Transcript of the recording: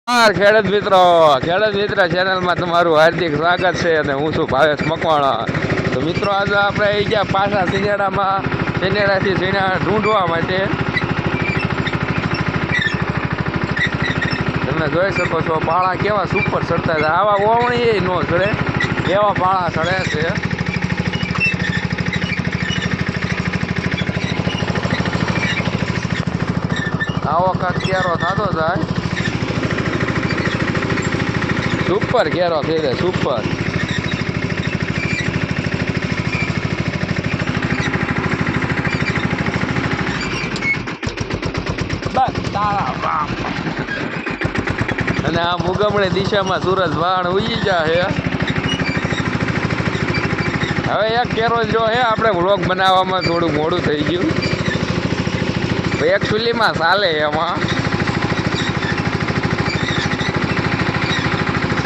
ખેડૂત મિત્ર ચેનલમાં તમારું હાર્દિક સ્વાગત છે અને હું છું ભાવેશ મકવાણા. તો મિત્રો આજે આપણે આવી ગયા પાછા સિનેડાથી સિનેડા ઢૂંઢવા માટે. તમે જોઈ શકો છો પાળા કેવા સુપર ચડતા છે. આવા ઓવણી એ ન ચડે એવા પાળા ચડે છે. આવો કાંક કેરો થતો જાય. સુપર કેરો થઈ જાય સુપર. અને આ મુગમણી દિશામાં સૂરજ વાણ ઉઈ જાય. હવે એક કેરો જો હે આપણે વ્લોગ બનાવવામાં થોડું મોડું થઈ ગયું. એક ચૂલીમાં ચાલે એમાં